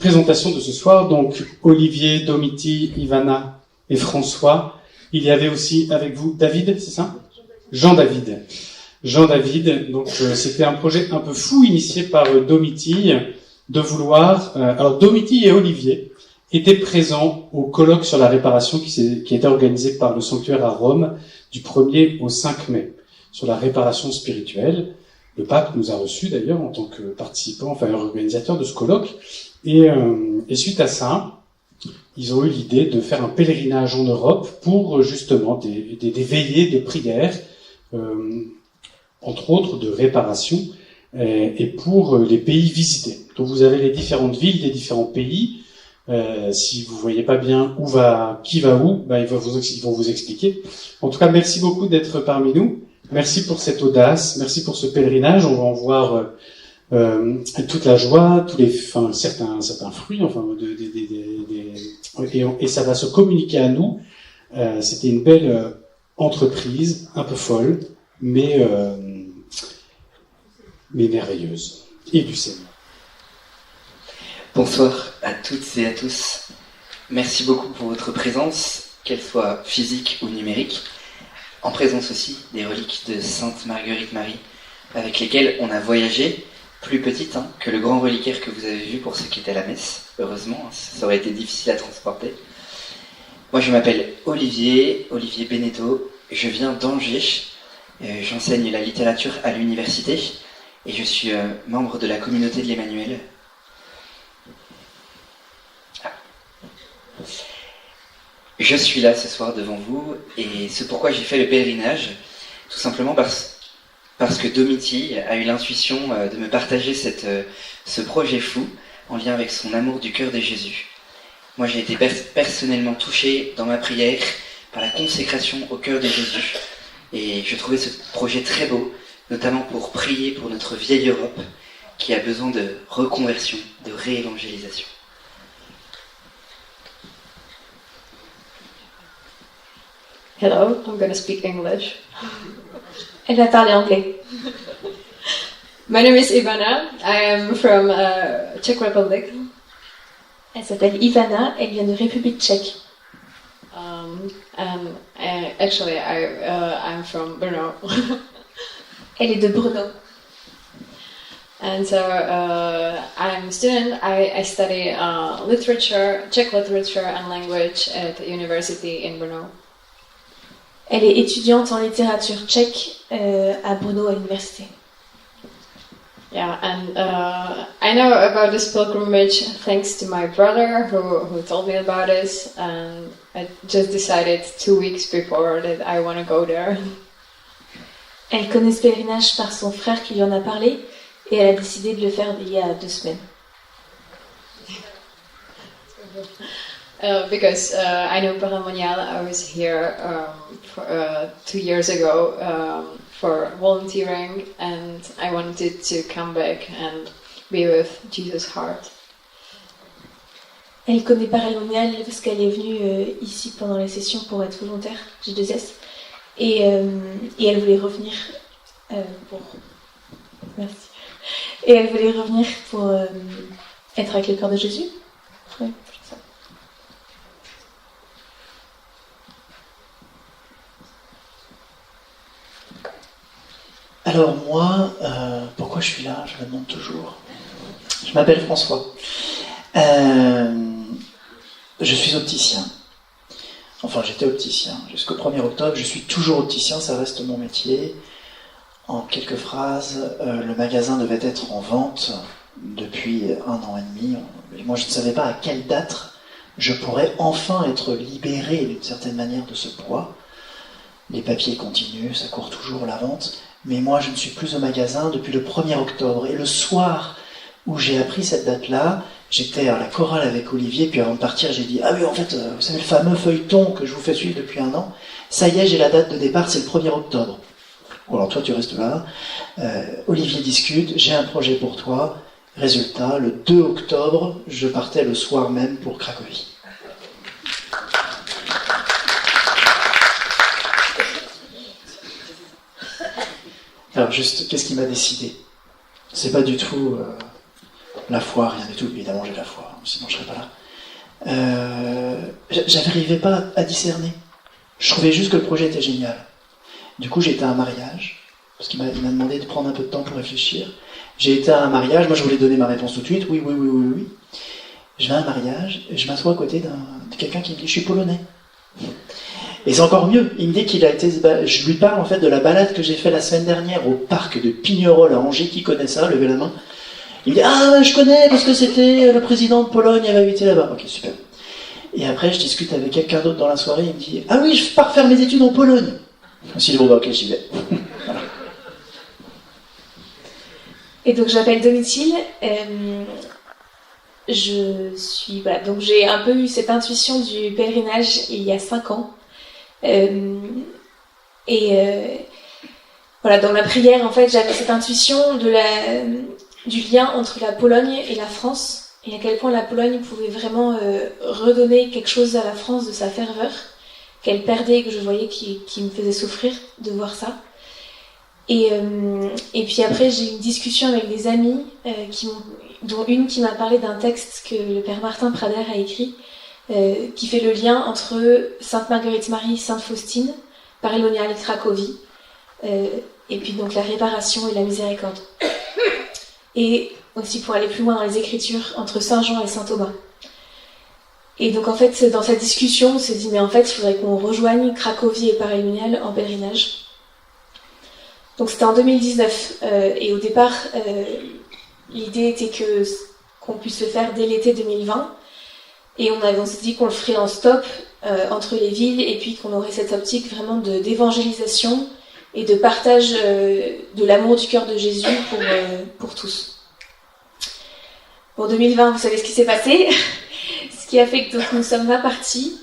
présentation de ce soir. Donc, Olivier, Domiti, Ivana et François. Il y avait aussi avec vous David, c'est ça? Jean-David. Jean-David, donc c'était un projet un peu fou initié par Domiti de vouloir... alors, Domiti et Olivier étaient présents au colloque sur la réparation qui était organisé par le Sanctuaire à Rome du 1er au 5 mai sur la réparation spirituelle. Le pape nous a reçus d'ailleurs en tant que participants, enfin organisateur de ce colloque. Et suite à ça, ils ont eu l'idée de faire un pèlerinage en Europe pour justement des veillées de prière, entre autres de réparation, et pour les pays visités. Donc vous avez les différentes villes des différents pays. Si vous voyez pas bien qui va où, ils vont vous expliquer. En tout cas, merci beaucoup d'être parmi nous. Merci pour cette audace. Merci pour ce pèlerinage. On va en voir toute la joie, certains fruits, et ça va se communiquer à nous. C'était une belle entreprise, un peu folle, mais merveilleuse. Et du Seigneur. Bonsoir à toutes et à tous. Merci beaucoup pour votre présence, qu'elle soit physique ou numérique, en présence aussi des reliques de Sainte Marguerite Marie, avec lesquelles on a voyagé, plus petite que le grand reliquaire que vous avez vu pour ceux qui étaient à la messe, heureusement, ça aurait été difficile à transporter. Moi je m'appelle Olivier Beneteau, je viens d'Angers, j'enseigne la littérature à l'université et je suis membre de la communauté de l'Emmanuel. Je suis là ce soir devant vous et c'est pourquoi j'ai fait le pèlerinage, tout simplement parce que Domiti a eu l'intuition de me partager ce projet fou en lien avec son amour du cœur de Jésus. Moi j'ai été personnellement touché dans ma prière par la consécration au cœur de Jésus et je trouvais ce projet très beau, notamment pour prier pour notre vieille Europe qui a besoin de reconversion, de réévangélisation. Hello, I'm going to speak English. Elle va parler anglais. My name is Ivana. I am from Czech Republic. Elle s'appelle Ivana, elle vient de République tchèque. Actually, I'm from Brno. Elle est de Brno. And so I'm a student. I study literature, Czech literature and language at the university in Brno. Elle est étudiante en littérature tchèque à Brno à l'université. Yeah, and I know about this pilgrimage thanks to my brother who told me about this, and I just decided 2 weeks before that I want to go there. Elle connaît ce pèlerinage par son frère qui lui en a parlé, et elle a décidé de le faire il y a 2 semaines. Because I know Paramonial, I was here for 2 years ago for volunteering, and I wanted to come back and be with Jesus' heart. Elle connaît Paramonial parce qu'elle est venue ici pendant la session pour être volontaire, J2S, et elle voulait revenir pour... Merci. Et elle voulait revenir pour être avec le cœur de Jésus. Oui, c'est ça. Alors moi, pourquoi je suis là? Je me demande toujours. Je m'appelle François. Je suis opticien. Enfin, j'étais opticien jusqu'au 1er octobre. Je suis toujours opticien, ça reste mon métier. En quelques phrases, le magasin devait être en vente depuis 1 an et demi. Et moi, je ne savais pas à quelle date je pourrais enfin être libéré d'une certaine manière de ce poids. Les papiers continuent, ça court toujours la vente. Mais moi, je ne suis plus au magasin depuis le 1er octobre. Et le soir où j'ai appris cette date-là, j'étais à la chorale avec Olivier, puis avant de partir, j'ai dit « Ah oui, en fait, vous savez, le fameux feuilleton que je vous fais suivre depuis 1 an, ça y est, j'ai la date de départ, c'est le 1er octobre. » Bon, alors toi, tu restes là. Olivier discute, j'ai un projet pour toi. Résultat, le 2 octobre, je partais le soir même pour Cracovie. Alors juste, qu'est-ce qui m'a décidé? C'est pas du tout la foi, rien du tout. Évidemment, j'ai la foi, sinon je serais pas là. J'arrivais pas à discerner. Je trouvais juste que le projet était génial. Du coup, j'ai été à un mariage, parce qu'il m'a demandé de prendre un peu de temps pour réfléchir. J'ai été à un mariage, moi je voulais donner ma réponse tout de suite, oui. Je vais à un mariage, et je m'assois à côté de quelqu'un qui me dit « je suis polonais ». Et c'est encore mieux, il me dit qu'il a été... Je lui parle en fait de la balade que j'ai fait la semaine dernière au parc de Pignerol à Angers, qui connaît ça, levez la main. Il me dit « ah, je connais, parce que c'était le président de Pologne, avait habité là-bas ». Ok, super. Et après, je discute avec quelqu'un d'autre dans la soirée, il me dit « ah oui, je pars faire mes études en Pologne ». Je me suis dit « bon, bah, ok, j'y vais ». Voilà. Et donc j'appelle Domitil. Donc j'ai un peu eu cette intuition du pèlerinage il y a 5 ans. Voilà, dans ma prière, en fait, j'avais cette intuition du lien entre la Pologne et la France, et à quel point la Pologne pouvait vraiment redonner quelque chose à la France de sa ferveur qu'elle perdait, que je voyais qui me faisait souffrir de voir ça. Et puis après, j'ai eu une discussion avec des amis, dont une qui m'a parlé d'un texte que le père Martin Prader a écrit, qui fait le lien entre Sainte Marguerite Marie, Sainte Faustine, Parémoniale et Cracovie, et puis donc la réparation et la miséricorde. Et aussi pour aller plus loin dans les Écritures, entre Saint Jean et Saint Thomas. Et donc en fait, dans cette discussion, on s'est dit, mais en fait, il faudrait qu'on rejoigne Cracovie et Parémoniale en pèlerinage. Donc c'était en 2019, et au départ, l'idée était qu'on puisse le faire dès l'été 2020, et on s'est dit qu'on le ferait en stop entre les villes, et puis qu'on aurait cette optique vraiment d'évangélisation et de partage de l'amour du cœur de Jésus pour tous. Pour 2020, vous savez ce qui s'est passé, ce qui a fait que donc, nous ne sommes pas partis.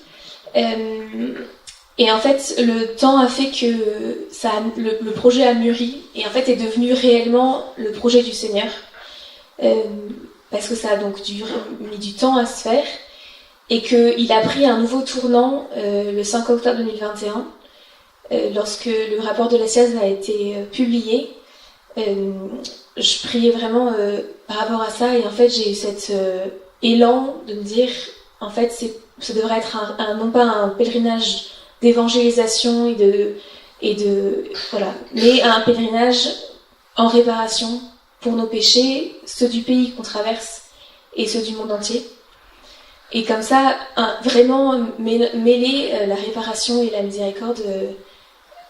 Et en fait, le temps a fait que le projet a mûri et en fait est devenu réellement le projet du Seigneur. Parce que ça a donc mis du temps à se faire et qu'il a pris un nouveau tournant le 5 octobre 2021 lorsque le rapport de la SIAZ a été publié. Je priais vraiment par rapport à ça et en fait j'ai eu cet élan de me dire en fait ça devrait être non pas un pèlerinage d'évangélisation voilà, mais un pèlerinage en réparation pour nos péchés, ceux du pays qu'on traverse et ceux du monde entier. Et comme ça, vraiment mêler la réparation et la miséricorde,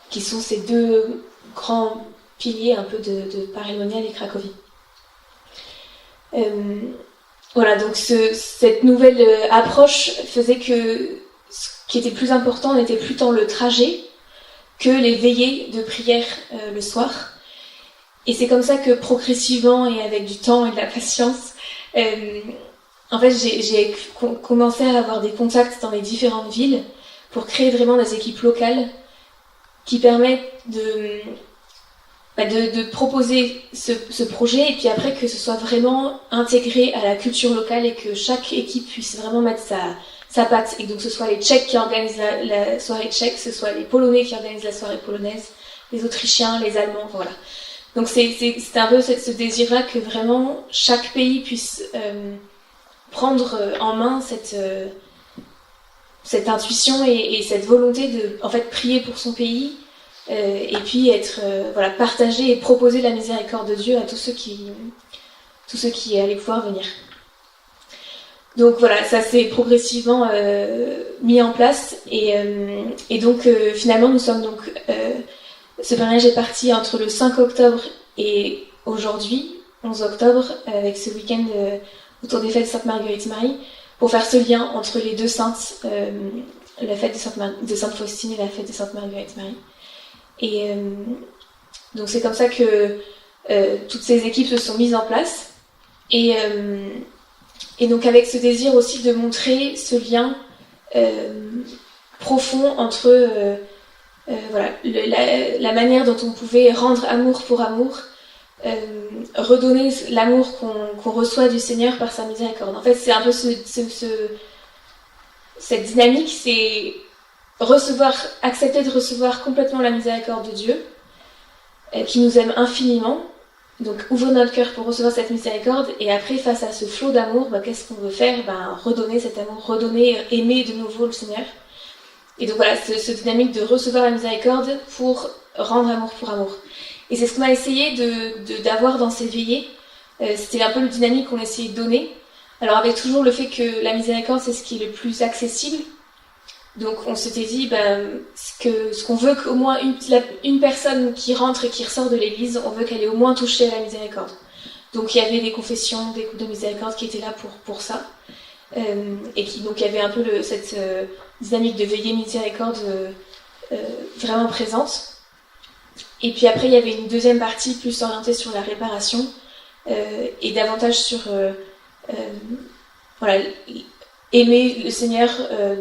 qui sont ces deux grands piliers un peu de Parémoniale et Cracovie. Voilà, donc cette nouvelle approche faisait que ce qui était plus important n'était plus tant le trajet que les veillées de prière le soir. Et c'est comme ça que progressivement et avec du temps et de la patience, en fait j'ai commencé à avoir des contacts dans les différentes villes pour créer vraiment des équipes locales qui permettent de proposer ce projet et puis après que ce soit vraiment intégré à la culture locale et que chaque équipe puisse vraiment mettre sa patte. Et donc ce soit les Tchèques qui organisent la soirée tchèque, ce soit les Polonais qui organisent la soirée polonaise, les Autrichiens, les Allemands, voilà. Donc c'est un peu ce désir-là que vraiment chaque pays puisse prendre en main cette intuition et cette volonté de en fait prier pour son pays et puis être partager et proposer la miséricorde de Dieu à tous ceux qui allaient pouvoir venir. Donc voilà, ça s'est progressivement mis en place et donc finalement nous sommes donc ce pèlerinage est parti entre le 5 octobre et aujourd'hui, 11 octobre, avec ce week-end autour des fêtes de Sainte Marguerite Marie, pour faire ce lien entre les deux saintes, la fête de Sainte Faustine et la fête de Sainte Marguerite Marie. Et donc c'est comme ça que toutes ces équipes se sont mises en place. Et donc avec ce désir aussi de montrer ce lien profond entre la manière dont on pouvait rendre amour pour amour, redonner l'amour qu'on reçoit du Seigneur par sa miséricorde. En fait, c'est un peu cette dynamique, c'est accepter de recevoir complètement la miséricorde de Dieu, qui nous aime infiniment, Donc ouvrir notre cœur pour recevoir cette miséricorde, et après face à ce flot d'amour, qu'est-ce qu'on veut faire? Redonner cet amour, redonner, aimer de nouveau le Seigneur. Et donc voilà, ce dynamique de recevoir la miséricorde pour rendre amour pour amour. Et c'est ce qu'on a essayé d'avoir dans ces veillées. C'était un peu le dynamique qu'on essayait de donner. Alors avec toujours le fait que la miséricorde c'est ce qui est le plus accessible. Donc on s'était dit ce qu'on veut qu'au moins une personne qui rentre et qui ressort de l'église, on veut qu'elle ait au moins touché à la miséricorde. Donc il y avait des confessions, des couples de miséricorde qui étaient là pour ça. Et donc il y avait un peu cette dynamique de veillée miséricorde vraiment présente. Et puis après il y avait une deuxième partie plus orientée sur la réparation et davantage sur aimer le Seigneur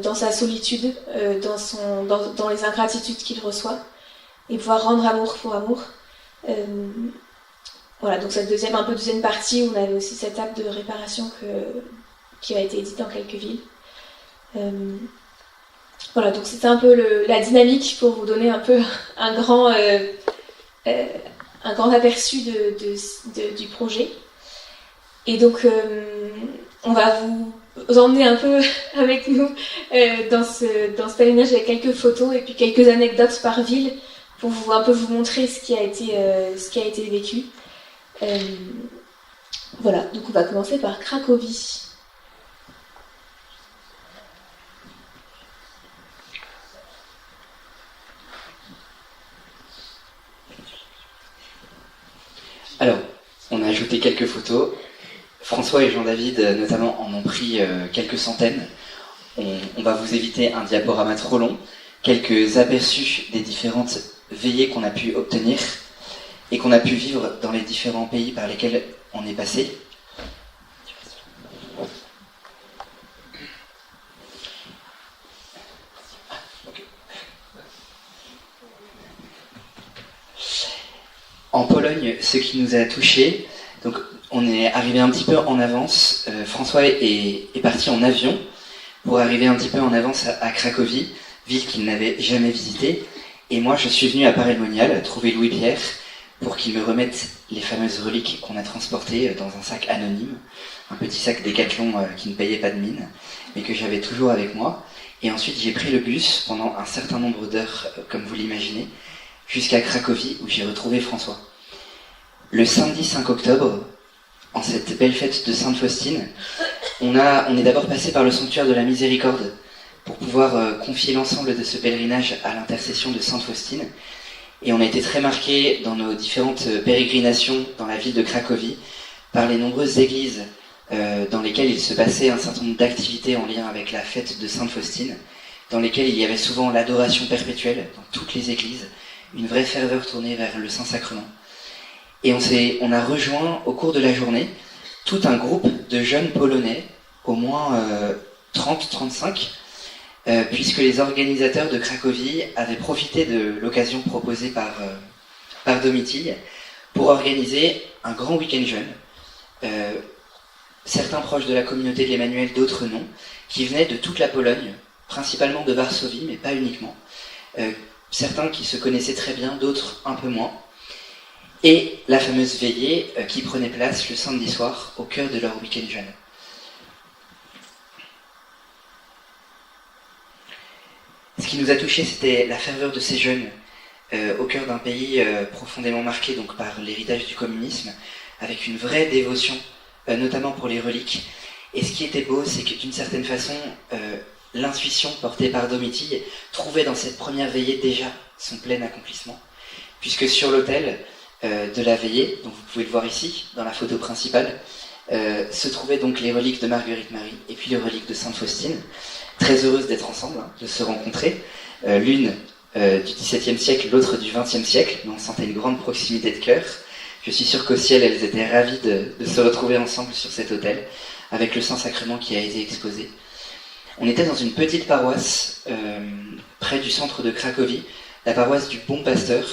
dans sa solitude, dans les ingratitudes qu'il reçoit, et pouvoir rendre amour pour amour. Donc cette deuxième partie où on avait aussi cet acte de réparation qui a été édité dans quelques villes. Donc c'était un peu la dynamique pour vous donner un peu un grand aperçu du projet. Et donc on va vous emmener un peu avec nous dans ce pèlerinage avec quelques photos et puis quelques anecdotes par ville pour un peu vous montrer ce qui a été vécu. Donc on va commencer par Cracovie. Alors, on a ajouté quelques photos. François et Jean-David, notamment, en ont pris quelques centaines. On va vous éviter un diaporama trop long, quelques aperçus des différentes veillées qu'on a pu obtenir et qu'on a pu vivre dans les différents pays par lesquels on est passé. En Pologne, ce qui nous a touchés, donc on est arrivé un petit peu en avance. François est parti en avion pour arriver un petit peu en avance à Cracovie, ville qu'il n'avait jamais visitée. Et moi, je suis venu à Paray-le-Monial trouver Louis-Pierre pour qu'il me remette les fameuses reliques qu'on a transportées dans un sac anonyme, un petit sac Décathlon qui ne payait pas de mine, mais que j'avais toujours avec moi. Et ensuite, j'ai pris le bus pendant un certain nombre d'heures, comme vous l'imaginez, jusqu'à Cracovie, où j'ai retrouvé François. Le samedi 5 octobre, en cette belle fête de Sainte Faustine, on est d'abord passé par le sanctuaire de la Miséricorde pour pouvoir confier l'ensemble de ce pèlerinage à l'intercession de Sainte Faustine. Et on a été très marqués dans nos différentes pérégrinations dans la ville de Cracovie par les nombreuses églises dans lesquelles il se passait un certain nombre d'activités en lien avec la fête de Sainte Faustine, dans lesquelles il y avait souvent l'adoration perpétuelle dans toutes les églises, une vraie ferveur tournée vers le Saint-Sacrement. Et on a rejoint au cours de la journée tout un groupe de jeunes Polonais, au moins 30-35, puisque les organisateurs de Cracovie avaient profité de l'occasion proposée par Domitille pour organiser un grand week-end jeune. Certains proches de la communauté de l'Emmanuel, d'autres non, qui venaient de toute la Pologne, principalement de Varsovie, mais pas uniquement. Certains qui se connaissaient très bien, d'autres un peu moins. Et la fameuse veillée qui prenait place le samedi soir au cœur de leur week-end jeune. Ce qui nous a touchés, c'était la ferveur de ces jeunes au cœur d'un pays profondément marqué donc, par l'héritage du communisme, avec une vraie dévotion, notamment pour les reliques. Et ce qui était beau, c'est que d'une certaine façon, l'intuition portée par Domitille trouvait dans cette première veillée déjà son plein accomplissement, puisque sur l'autel de la veillée, donc vous pouvez le voir ici, dans la photo principale, se trouvaient donc les reliques de Marguerite Marie et puis les reliques de Sainte Faustine, très heureuses d'être ensemble, de se rencontrer, l'une du XVIIe siècle, l'autre du XXe siècle, mais on sentait une grande proximité de cœur. Je suis sûr qu'au ciel, elles étaient ravies de se retrouver ensemble sur cet autel, avec le Saint-Sacrement qui a été exposé. On était dans une petite paroisse, près du centre de Cracovie, la paroisse du Bon Pasteur,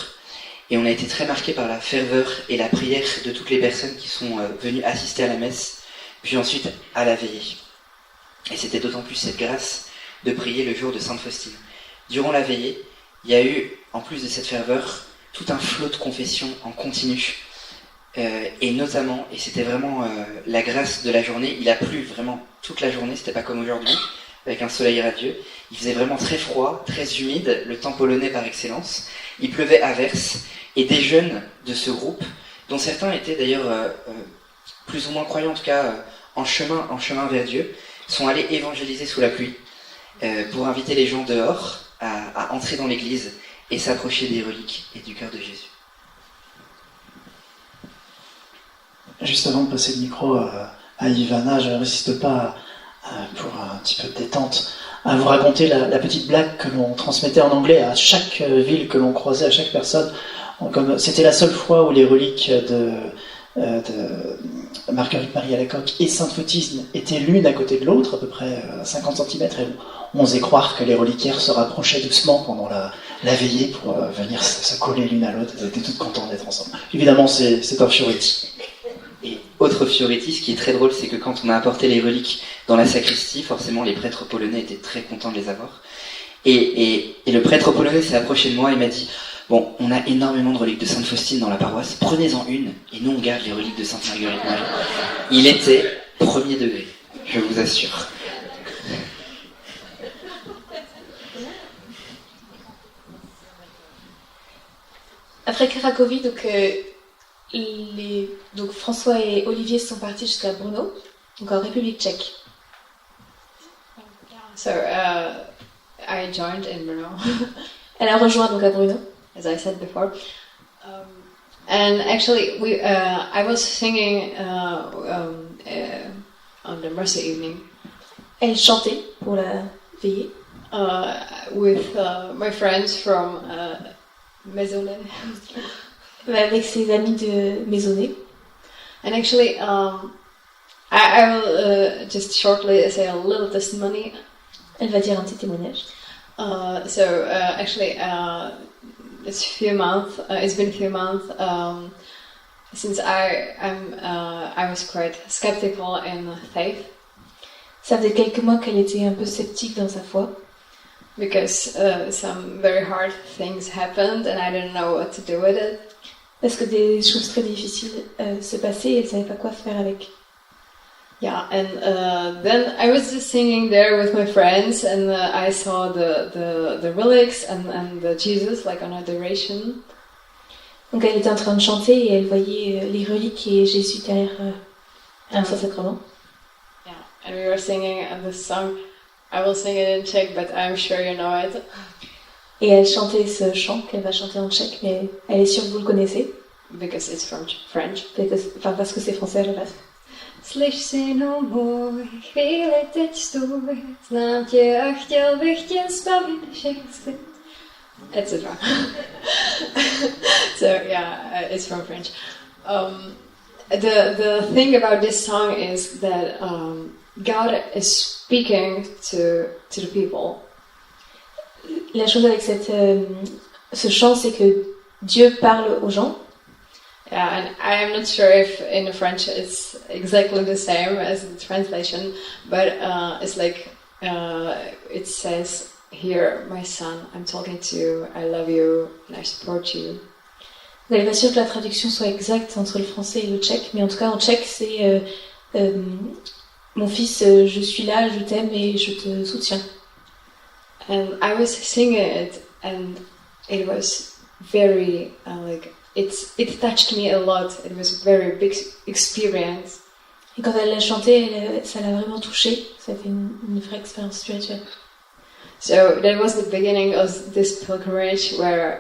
et on a été très marqués par la ferveur et la prière de toutes les personnes qui sont venues assister à la messe, puis ensuite à la veillée. Et c'était d'autant plus cette grâce de prier le jour de Sainte Faustine. Durant la veillée, il y a eu, en plus de cette ferveur, tout un flot de confessions en continu, et notamment, et c'était vraiment la grâce de la journée, il a plu vraiment toute la journée, c'était pas comme aujourd'hui, avec un soleil radieux. Il faisait vraiment très froid, très humide, le temps polonais par excellence. Il pleuvait à verse, et des jeunes de ce groupe, dont certains étaient d'ailleurs plus ou moins croyants, en tout cas en chemin vers Dieu, sont allés évangéliser sous la pluie pour inviter les gens dehors à entrer dans l'église et s'approcher des reliques et du cœur de Jésus. Juste avant de passer le micro à Ivana, je ne résiste pas, pour un petit peu de détente, à vous raconter la petite blague que l'on transmettait en anglais à chaque ville que l'on croisait, à chaque personne. Comme c'était la seule fois où les reliques de Marguerite Marie Alacoque et Sainte Foutine étaient l'une à côté de l'autre, à peu près 50 cm, et on faisait croire que les reliquaires se rapprochaient doucement pendant la veillée pour venir se coller l'une à l'autre. Elles étaient toutes contentes d'être ensemble. Évidemment, c'est un Fioretti. Et autre Fioretti, ce qui est très drôle, c'est que quand on a apporté les reliques dans la sacristie, forcément les prêtres polonais étaient très contents de les avoir. Et le prêtre polonais s'est approché de moi et m'a dit: bon, on a énormément de reliques de Sainte Faustine dans la paroisse, prenez-en une, et nous on garde les reliques de Sainte Marguerite Marie. Il était premier degré, je vous assure. Après Cracovie, donc François et Olivier sont partis jusqu'à Brno, donc en République tchèque. So I joined in Brno, Elle a rejoint donc à Brno. as I said before. And actually, I was singing on the Mercy evening Elle chantait pour la veillée with my friends from Maisonneuve. avec ses amis de Maisonneuve. And actually, I will just shortly say a little testimony. Elle va dire un petit témoignage. Actually, it's been a few months since I was quite skeptical in faith. Ça faisait quelques mois qu'elle était un peu sceptique dans sa foi. Because some very hard things happened and I didn't know what to do with it. Parce que des choses très difficiles se passaient et elle ne savait pas quoi faire avec. Yeah, and then I was just singing there with my friends, and I saw the relics and the Jesus like on adoration. Donc elle était en train de chanter et elle voyait les reliques et Jésus derrière un Saint-Sacrement. Yeah, and we were singing this song. I will sing it in Czech, but I'm sure you know it. Et elle chantait ce chant qu'elle va chanter en tchèque, mais elle est sûre que vous le connaissez. Because it's from French. Parce que c'est français à la base. Slyš, synu můj, chvíli teď stůj, znám tě a chtěl bych tě zbavit všech zbyt, etc. So yeah, it's from French. The thing about this song is that God is speaking to the people. La chose avec ce chant, c'est que Dieu parle aux gens. Yeah, and I am not sure if in the French it's exactly the same as the translation, but it's like it says here, my son, I'm talking to you, I love you, and I support you. Vous n'êtes pas sûr que la traduction soit exacte entre le français et le tchèque, mais en tout cas en tchèque c'est mon fils, je suis là, je t'aime et je te soutiens. And I was singing it, and it was very it touched me a lot. It was a very big experience. Et quand elle l'a chanté, ça l'a vraiment touchée. Ça a été une vraie expérience spirituelle. So that was the beginning of this pilgrimage where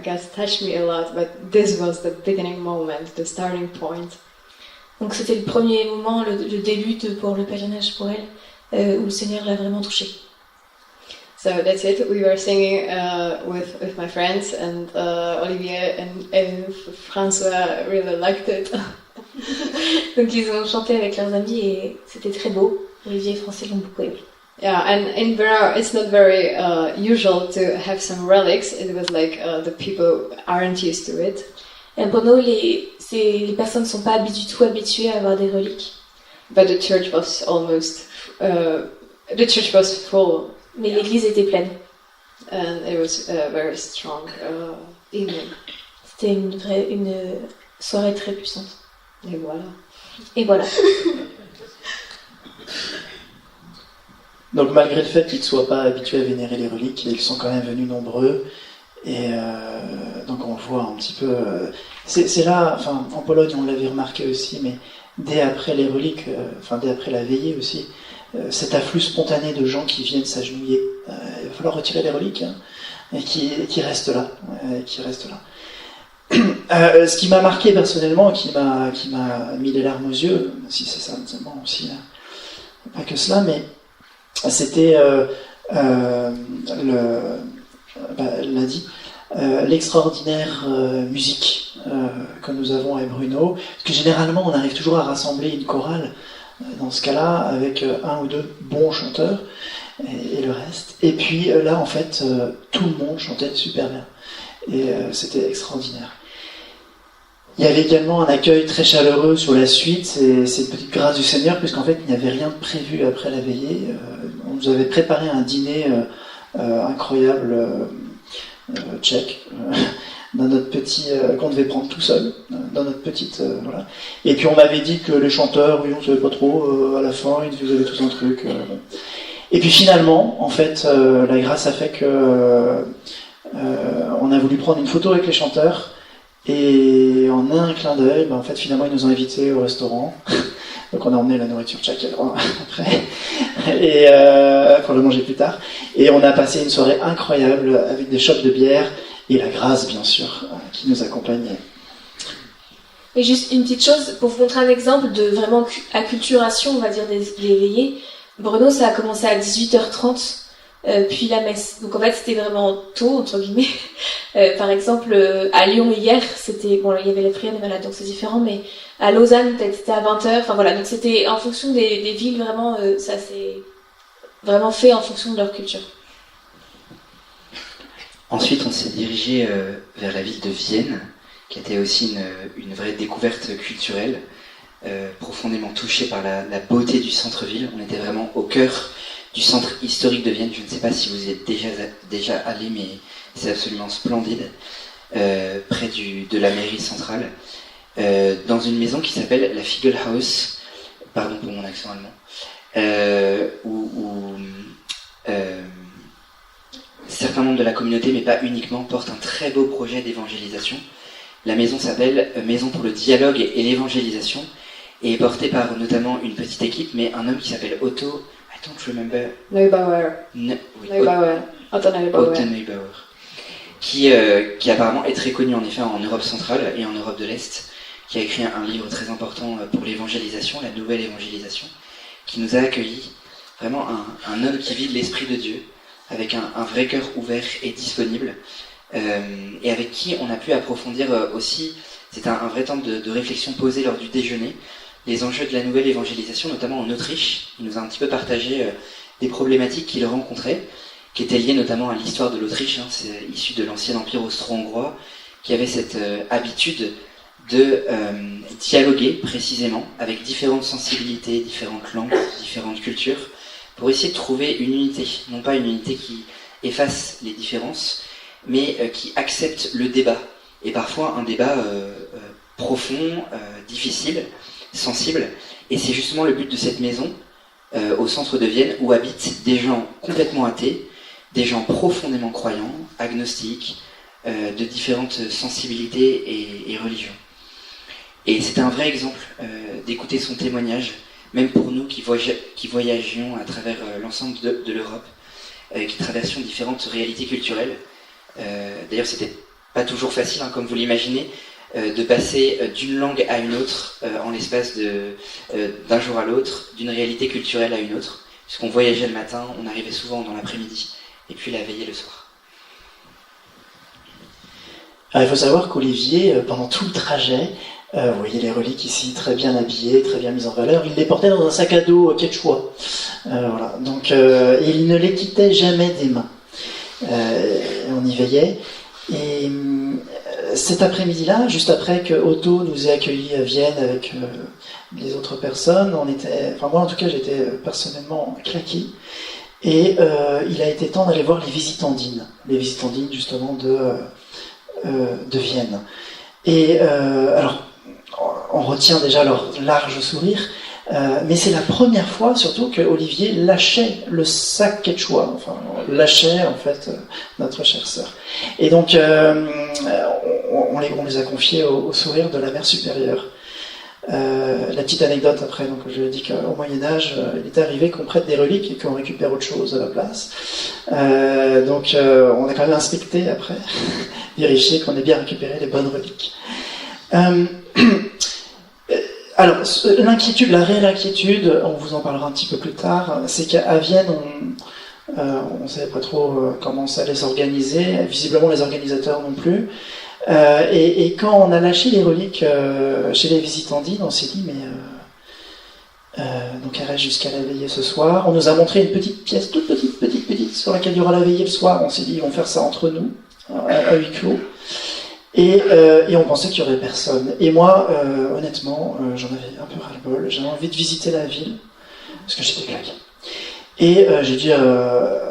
God touched me a lot, but this was the beginning moment, the starting point. Donc c'était le premier moment, le début pour le pèlerinage pour elle, où le Seigneur l'a vraiment touchée. So that's it. We were singing with my friends, and Olivier and François really liked it. Donc ils ont chanté avec leurs amis et c'était très beau. Olivier et François l'ont beaucoup aimé. Yeah, and in Brno it's not very usual to have some relics. It was like the people aren't used to it. Et à Brno, les personnes ne sont pas du tout habituées à avoir des reliques. But the church was full. Mais l'église était pleine. And it was a very strong evening. C'était une soirée très puissante. Et voilà. Et voilà. Donc malgré le fait qu'ils ne soient pas habitués à vénérer les reliques, ils sont quand même venus nombreux. Et donc on le voit un petit peu. C'est là, enfin en Pologne on l'avait remarqué aussi, mais dès après les reliques, dès après la veillée aussi, cet afflux spontané de gens qui viennent s'agenouiller. Il va falloir retirer les reliques, hein, et qui restent là, ce qui m'a marqué personnellement, qui m'a mis les larmes aux yeux, si c'est ça notamment aussi, pas que cela, mais c'était elle l'a dit, l'extraordinaire musique que nous avons avec Bruno, parce que généralement on arrive toujours à rassembler une chorale dans ce cas-là avec un ou deux bons chanteurs et le reste, et puis là en fait tout le monde chantait super bien et c'était extraordinaire. Il y avait également un accueil très chaleureux sur la suite, c'est une petite grâce du Seigneur, puisqu'en fait il n'y avait rien de prévu après la veillée. On nous avait préparé un dîner incroyable tchèque dans notre petit qu'on devait prendre tout seul dans notre petite voilà. Et puis on m'avait dit que les chanteurs, oui on savait pas trop, à la fin ils faisaient tous un truc. Bon. Et puis finalement, en fait, la grâce a fait que on a voulu prendre une photo avec les chanteurs. Et en un clin d'œil, en fait, finalement, ils nous ont invités au restaurant. Donc, on a emmené la nourriture chaque après, et pour le manger plus tard. Et on a passé une soirée incroyable avec des shops de bière et la grâce, bien sûr, qui nous accompagnait. Et juste une petite chose, pour vous montrer un exemple de vraiment acculturation, on va dire, des veillées. Bruno, ça a commencé à 18h30. Puis la messe. Donc en fait c'était vraiment tôt entre guillemets. Par exemple à Lyon hier c'était bon il y avait les prières des malades donc c'est différent, mais à Lausanne peut-être c'était à 20h. Enfin voilà, donc c'était en fonction des villes vraiment, ça s'est vraiment fait en fonction de leur culture. Ensuite on s'est dirigé vers la ville de Vienne, qui était aussi une vraie découverte culturelle, profondément touchée par la beauté du centre-ville. On était vraiment au cœur du centre historique de Vienne. Je ne sais pas si vous y êtes déjà allé, mais c'est absolument splendide, près de la mairie centrale, dans une maison qui s'appelle la Fiegelhaus, pardon pour mon accent allemand, où certains membres de la communauté, mais pas uniquement, portent un très beau projet d'évangélisation. La maison s'appelle Maison pour le dialogue et l'évangélisation, et est portée par notamment une petite équipe, mais un homme qui s'appelle Otto. I don't remember. Neubauer. Neubauer. Otto Neubauer. Otto Neubauer. Qui apparemment est très connu en effet en Europe centrale et en Europe de l'Est, qui a écrit un livre très important pour l'évangélisation, la nouvelle évangélisation, qui nous a accueillis, vraiment un homme qui vit de l'Esprit de Dieu, avec un vrai cœur ouvert et disponible, et avec qui on a pu approfondir aussi, c'est un vrai temps de réflexion posée lors du déjeuner, les enjeux de la nouvelle évangélisation, notamment en Autriche. Il nous a un petit peu partagé des problématiques qu'il rencontrait, qui étaient liées notamment à l'histoire de l'Autriche. C'est issu de l'ancien empire austro-hongrois, qui avait cette habitude de dialoguer précisément avec différentes sensibilités, différentes langues, différentes cultures, pour essayer de trouver une unité. Non pas une unité qui efface les différences, mais qui accepte le débat. Et parfois un débat profond, difficile, sensible, et c'est justement le but de cette maison au centre de Vienne, où habitent des gens complètement athées, des gens profondément croyants, agnostiques, de différentes sensibilités et religions. Et c'était un vrai exemple d'écouter son témoignage, même pour nous qui voyagions à travers l'ensemble de l'Europe, qui traversions différentes réalités culturelles. D'ailleurs, c'était pas toujours facile, comme vous l'imaginez, de passer d'une langue à une autre en l'espace d'un jour à l'autre, d'une réalité culturelle à une autre, puisqu'on voyageait le matin, on arrivait souvent dans l'après-midi, et puis la veillée le soir. Alors, il faut savoir qu'Olivier, pendant tout le trajet, vous voyez les reliques ici, très bien habillées, très bien mises en valeur, il les portait dans un sac à dos quechua. Voilà. Donc, il ne les quittait jamais des mains. On y veillait. Et cet après-midi-là, juste après que Otto nous ait accueillis à Vienne avec les autres personnes, moi en tout cas j'étais personnellement claqué, et il a été temps d'aller voir les visitandines justement de Vienne. Et alors on retient déjà leur large sourire. Mais c'est la première fois surtout que Olivier lâchait le sac quechua, enfin lâchait en fait notre chère sœur. Et donc on les a confiés au sourire de la mère supérieure. La petite anecdote après, donc je dis qu'au Moyen-Âge, il est arrivé qu'on prête des reliques et qu'on récupère autre chose à la place. Donc on a quand même inspecté après, vérifié qu'on ait bien récupéré les bonnes reliques. Alors, l'inquiétude, la réelle inquiétude, on vous en parlera un petit peu plus tard, c'est qu'à Vienne, on ne savait pas trop comment ça allait s'organiser, visiblement les organisateurs non plus. Et quand on a lâché les reliques chez les visitandines, on s'est dit, mais donc elle reste jusqu'à la veillée ce soir. On nous a montré une petite pièce, toute petite, sur laquelle il y aura la veillée le soir. On s'est dit, ils vont faire ça entre nous, à huis clos. Et on pensait qu'il y aurait personne. Et moi, honnêtement, j'en avais un peu ras-le-bol. J'avais envie de visiter la ville, parce que j'étais claqué. Et j'ai dit,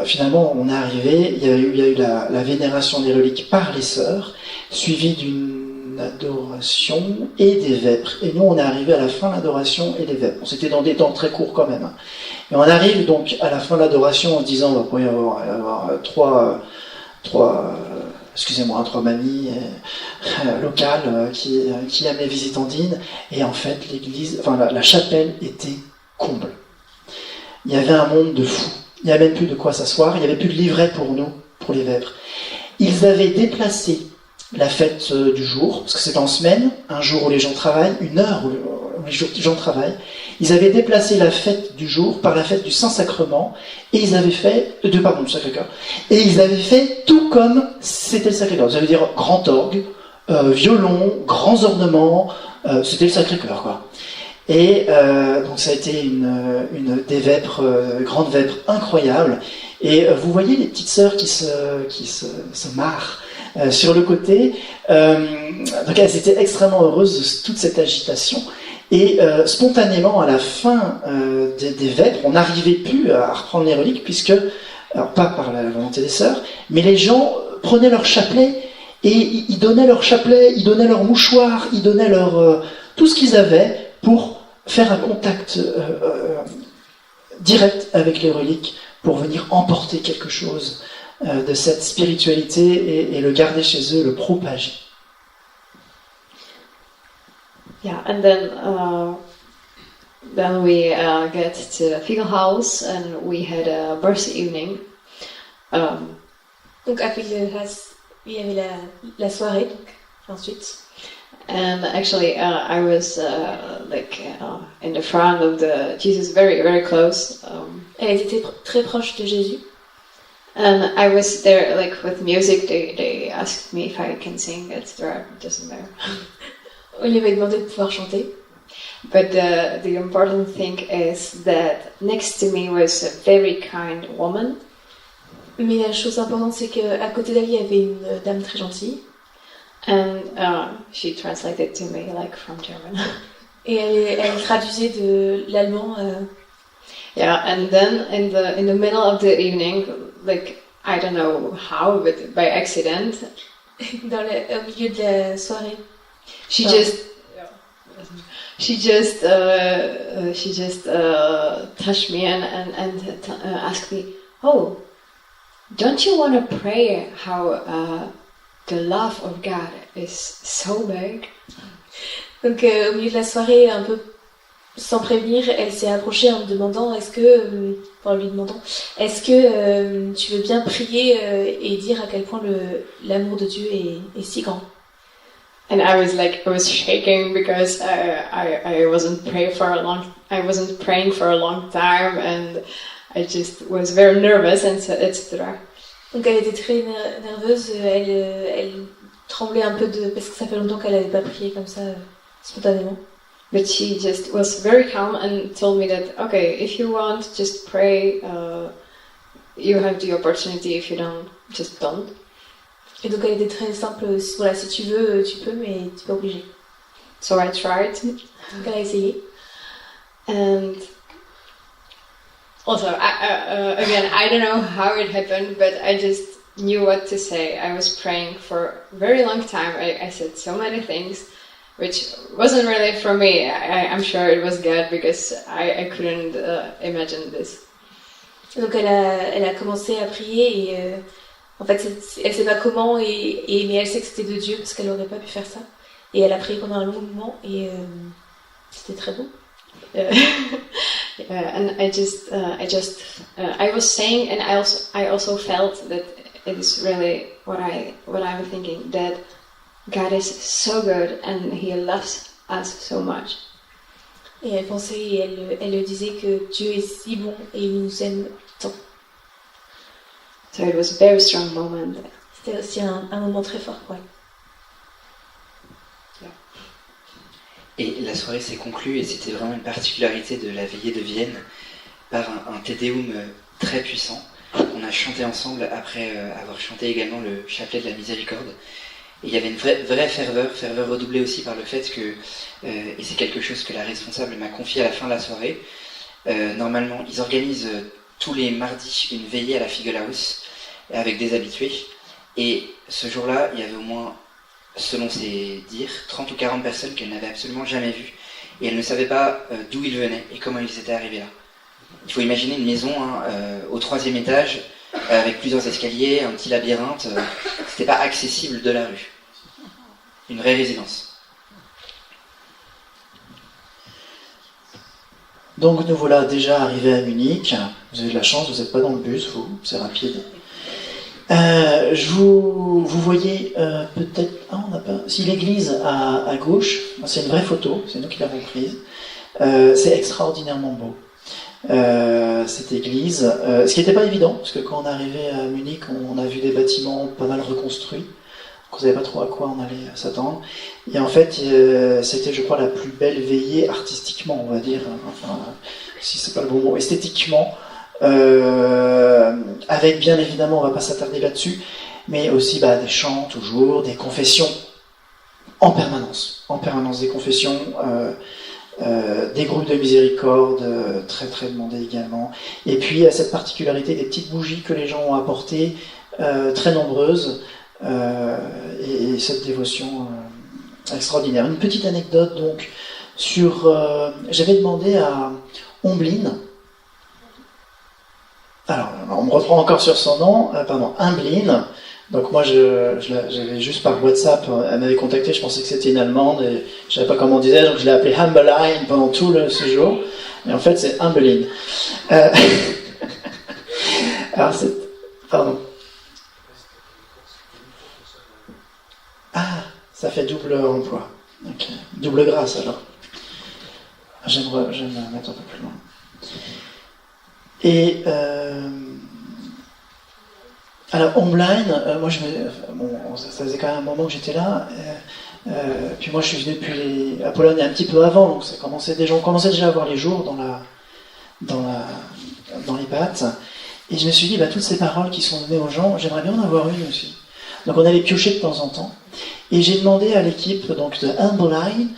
finalement, on est arrivé, il y a eu la vénération des reliques par les sœurs, suivie d'une adoration et des vêpres. Et nous, on est arrivé à la fin de l'adoration et des vêpres. On s'était dans des temps très courts quand même. Et on arrive donc à la fin de l'adoration en se disant, on va pouvoir y avoir trois mamies locales qui aiment les visitandines. Et en fait, la chapelle était comble. Il y avait un monde de fous. Il n'y avait même plus de quoi s'asseoir. Il n'y avait plus de livret pour nous, pour les vêpres. Ils avaient déplacé la fête du jour, parce que c'est en semaine, un jour où les gens travaillent, une heure où les gens travaillent. Ils avaient déplacé la fête du jour par la fête du Saint-Sacrement, et ils avaient fait, du Sacré-Cœur, et ils avaient fait tout comme c'était le Sacré-Cœur. Ça veut dire grand orgue, violon, grands ornements, c'était le Sacré-Cœur, quoi. Et donc ça a été une des vêpres, grande vêpre incroyable. Et vous voyez les petites sœurs qui se marrent sur le côté. Donc elles étaient extrêmement heureuses de toute cette agitation. Et spontanément, à la fin des vêpres, on n'arrivait plus à reprendre les reliques, puisque, alors pas par la volonté des sœurs, mais les gens prenaient leur chapelet et ils donnaient leur chapelet, ils donnaient leur mouchoir, ils donnaient leur tout ce qu'ils avaient pour faire un contact direct avec les reliques, pour venir emporter quelque chose de cette spiritualité et le garder chez eux, le propager. Yeah, and then we get to the Figel House and we had a birthday evening. Donc à Figel House, il y avait la soirée, donc, ensuite. And actually, I was in the front of the Jesus, very, very close. Elle était très proche de Jésus. And I was there, like with music. They asked me if I can sing. It doesn't matter. On lui avait demandé de pouvoir chanter. But the important thing is that next to me was a very kind woman. Mais la chose importante, c'est qu'à côté d'elle, il y avait une dame très gentille. And she translated to me like from German. Et elle traduisait de l'allemand. Yeah, and then in the middle of the evening, like I don't know how, but by accident, au milieu de la soirée, she just touched me and asked me, "Oh, don't you want to pray how the love of God is so big?" Donc au milieu de la soirée, un peu sans prévenir, elle s'est approchée en me demandant est-ce que tu veux bien prier et dire à quel point l'amour de Dieu est si grand. And I was shaking because I wasn't praying for a long time, and I just was very nervous, and so etc. Donc elle était très nerveuse, elle tremblait un peu parce que ça fait longtemps qu'elle n'avait pas prié comme ça spontanément. But she just was very calm and told me that, okay, if you want, just pray. You have the opportunity. If you don't, just don't. Et donc elle était très simple. Voilà, si tu veux, tu peux, mais tu n'es pas obligé. So I tried. Donc elle a essayé. And also, again, I don't know how it happened, but I just knew what to say. I was praying for a very long time. I said so many things. which wasn't really for me. I'm sure it was God because I couldn't imagine this. Donc elle a commencé à prier et en fait elle sait pas comment mais elle sait que c'était de Dieu parce qu'elle aurait pas pu faire ça. Et elle a prié pendant un long moment et c'était très beau. And I was saying, and I also felt that it is really what I'm thinking, that God is so good and He loves us so much. Et elle pensait et elle le disait que Dieu est si bon et il nous aime tant. So it was a very strong moment. C'était aussi un moment très fort pour elle. Et la soirée s'est conclue et c'était vraiment une particularité de la veillée de Vienne par un Te Deum très puissant. On a chanté ensemble après avoir chanté également le chapelet de la miséricorde. Et il y avait une vraie ferveur redoublée aussi par le fait que, et c'est quelque chose que la responsable m'a confié à la fin de la soirée, normalement ils organisent tous les mardis une veillée à la Figelaus avec des habitués. Et ce jour-là, il y avait au moins, selon ses dires, 30 ou 40 personnes qu'elle n'avait absolument jamais vues. Et elle ne savait pas d'où ils venaient et comment ils étaient arrivés là. Il faut imaginer une maison au 3e étage, avec plusieurs escaliers, un petit labyrinthe. C'était pas accessible de la rue. Une vraie résidence. Donc nous voilà déjà arrivés à Munich. Vous avez de la chance, vous n'êtes pas dans le bus, vous, c'est rapide. Vous voyez peut-être... Ah, on n'a pas... Si l'église à gauche, c'est une vraie photo, c'est nous qui l'avons prise. C'est extraordinairement beau. Cette église, ce qui n'était pas évident, parce que quand on arrivait à Munich, on a vu des bâtiments pas mal reconstruits. On ne savait pas trop à quoi on allait s'attendre. Et en fait, c'était, je crois, la plus belle veillée artistiquement, on va dire, enfin, si c'est pas le bon mot, esthétiquement, avec bien évidemment, on va pas s'attarder là-dessus, mais aussi des chants toujours, des confessions en permanence des confessions, des groupes de miséricorde très très demandés également, et puis cette particularité des petites bougies que les gens ont apportées, très nombreuses, et cette dévotion extraordinaire. Une petite anecdote donc sur, j'avais demandé à Omblin. Alors, on me reprend encore sur son nom, Humblin. Donc moi, j'avais juste par WhatsApp, elle m'avait contacté, je pensais que c'était une Allemande, et je savais pas comment on disait, donc je l'ai appelée Humbeline pendant tout le séjour, et en fait c'est Humblin. Alors c'est... Pardon. Ah, ça fait double emploi. Ok. Double grâce alors. J'aime mettre un peu plus loin. Et alors online, moi ça faisait quand même un moment que j'étais là. Puis moi je suis venu depuis à Pologne un petit peu avant, donc on commençait déjà à voir les jours dans les pattes. Et je me suis dit, toutes ces paroles qui sont données aux gens, j'aimerais bien en avoir une aussi. Donc on allait piocher de temps en temps. Et j'ai demandé à l'équipe donc de Humbeline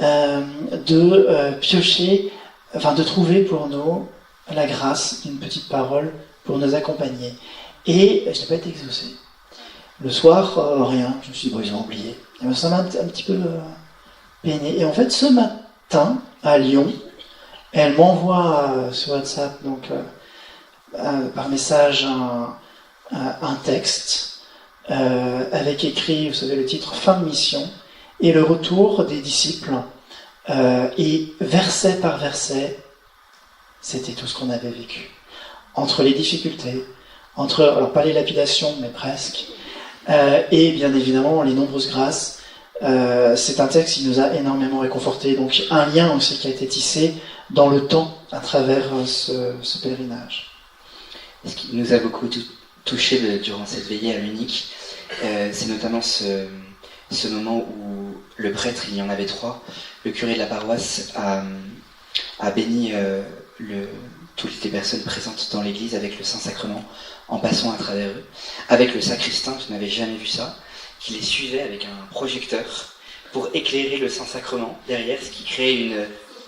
de piocher, de trouver pour nous la grâce d'une petite parole pour nous accompagner. Et je n'ai pas été exaucé. Le soir, rien. Je me suis dit, ils ont oublié. Et ça m'a un petit peu peiné. Et en fait, ce matin, à Lyon, elle m'envoie sur WhatsApp, donc par message, un texte avec écrit, vous savez, le titre « Fin de mission » et le retour des disciples. Et verset par verset, c'était tout ce qu'on avait vécu. Entre les difficultés, alors pas les lapidations, mais presque, et bien évidemment les nombreuses grâces. C'est un texte qui nous a énormément réconfortés, donc un lien aussi qui a été tissé dans le temps à travers ce pèlerinage. Ce qui nous a beaucoup touché durant cette veillée à Munich, c'est notamment ce moment où le prêtre, il y en avait 3, le curé de la paroisse a béni toutes les personnes présentes dans l'église avec le Saint-Sacrement, en passant à travers eux, avec le sacristain, je n'avais jamais vu ça, qui les suivait avec un projecteur pour éclairer le Saint-Sacrement derrière, ce qui crée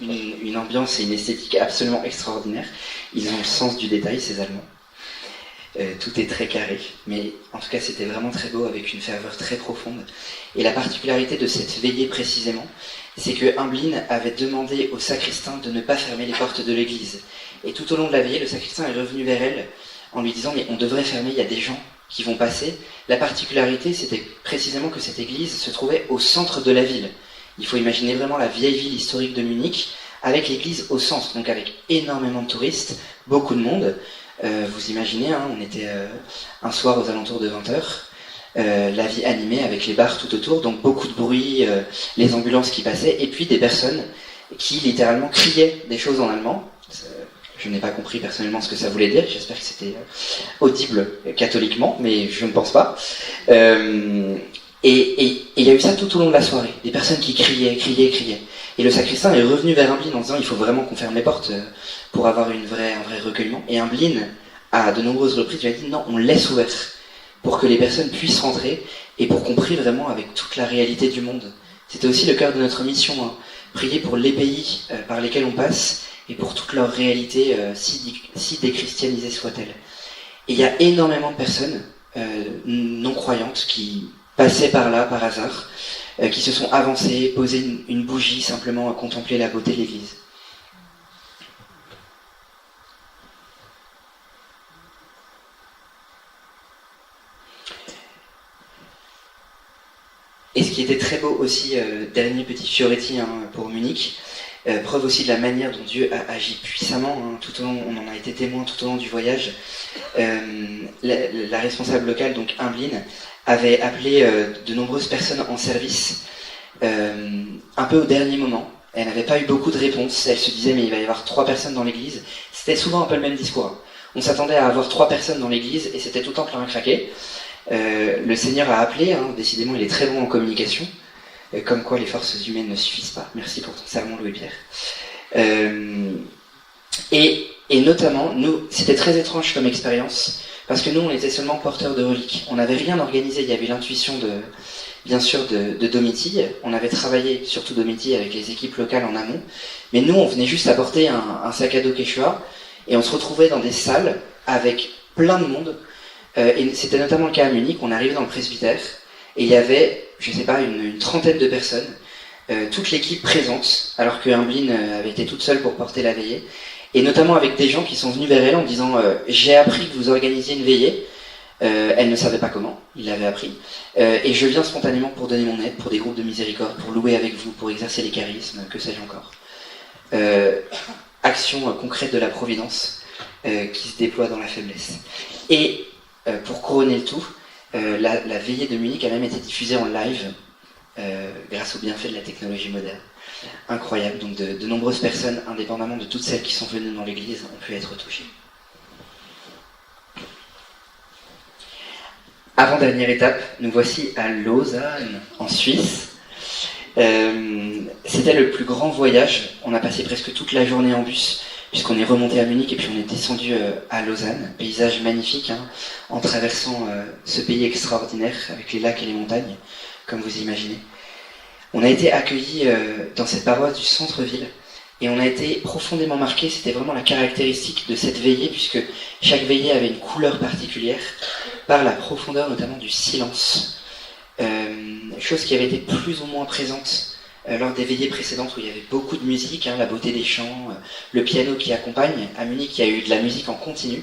une ambiance et une esthétique absolument extraordinaire. Ils ont le sens du détail, ces Allemands. tout est très carré, mais en tout cas c'était vraiment très beau, avec une ferveur très profonde. Et la particularité de cette veillée précisément, c'est que Humbeline avait demandé au sacristain de ne pas fermer les portes de l'église. Et tout au long de la veillée, le sacristain est revenu vers elle en lui disant « mais on devrait fermer, il y a des gens qui vont passer ». La particularité, c'était précisément que cette église se trouvait au centre de la ville. Il faut imaginer vraiment la vieille ville historique de Munich, avec l'église au centre, donc avec énormément de touristes, beaucoup de monde. Vous imaginez, hein, on était un soir aux alentours de 20h, la vie animée avec les bars tout autour, donc beaucoup de bruit, les ambulances qui passaient, et puis des personnes qui littéralement criaient des choses en allemand. Je n'ai pas compris personnellement ce que ça voulait dire, j'espère que c'était audible catholiquement, mais je ne pense pas. Et il y a eu ça tout au long de la soirée, des personnes qui criaient. Et le sacristain est revenu vers Humbeline en disant il faut vraiment qu'on ferme les portes pour avoir un vrai recueillement. Et Humbeline, à de nombreuses reprises, lui a dit non, on laisse ouvert pour que les personnes puissent rentrer et pour qu'on prie vraiment avec toute la réalité du monde. C'était aussi le cœur de notre mission, hein, prier pour les pays par lesquels on passe et pour toute leur réalité, si déchristianisée soit-elle. Et il y a énormément de personnes non-croyantes qui passaient par là par hasard, qui se sont avancés, posé une bougie simplement à contempler la beauté de l'église. Et ce qui était très beau aussi, dernier petit fioretti pour Munich, preuve aussi de la manière dont Dieu a agi puissamment, hein, tout au long, on en a été témoin tout au long du voyage. La responsable locale, donc Humbeline, avait appelé de nombreuses personnes en service un peu au dernier moment. Elle n'avait pas eu beaucoup de réponses. Elle se disait mais il va y avoir 3 personnes dans l'église. C'était souvent un peu le même discours, hein. On s'attendait à avoir 3 personnes dans l'église et c'était tout le temps plein à craquer. Le Seigneur a appelé, hein, décidément il est très bon en communication, comme quoi les forces humaines ne suffisent pas. Merci pour ton sermon, Louis-Pierre. Et notamment, nous, c'était très étrange comme expérience, parce que nous, on était seulement porteurs de reliques. On n'avait rien organisé, il y avait l'intuition bien sûr de Domitille. On avait travaillé, surtout Domitille, avec les équipes locales en amont. Mais nous, on venait juste apporter un sac à dos Quechua, et on se retrouvait dans des salles avec plein de monde. Et c'était notamment le cas à Munich. On arrivait dans le presbytère, et il y avait, je sais pas, une trentaine de personnes, toute l'équipe présente, alors que Humbeline avait été toute seule pour porter la veillée. Et notamment avec des gens qui sont venus vers elle en disant j'ai appris que vous organisiez une veillée. Elle ne savait pas comment, il l'avait appris. Et je viens spontanément pour donner mon aide, pour des groupes de miséricorde, pour louer avec vous, pour exercer les charismes, que sais-je encore. Action concrète de la providence qui se déploie dans la faiblesse. Et pour couronner le tout, la veillée de Munich a même été diffusée en live grâce au bienfait de la technologie moderne. Incroyable, donc de nombreuses personnes, indépendamment de toutes celles qui sont venues dans l'église, ont pu être touchées. Avant-dernière étape, nous voici à Lausanne, en Suisse. C'était le plus grand voyage. On a passé presque toute la journée en bus, puisqu'on est remonté à Munich et puis on est descendu à Lausanne. Paysage magnifique, hein, en traversant ce pays extraordinaire avec les lacs et les montagnes, comme vous imaginez. On a été accueillis dans cette paroisse du centre-ville et on a été profondément marqués. C'était vraiment la caractéristique de cette veillée, puisque chaque veillée avait une couleur particulière par la profondeur notamment du silence. Chose qui avait été plus ou moins présente lors des veillées précédentes où il y avait beaucoup de musique, hein, la beauté des chants, le piano qui accompagne. À Munich, il y a eu de la musique en continu.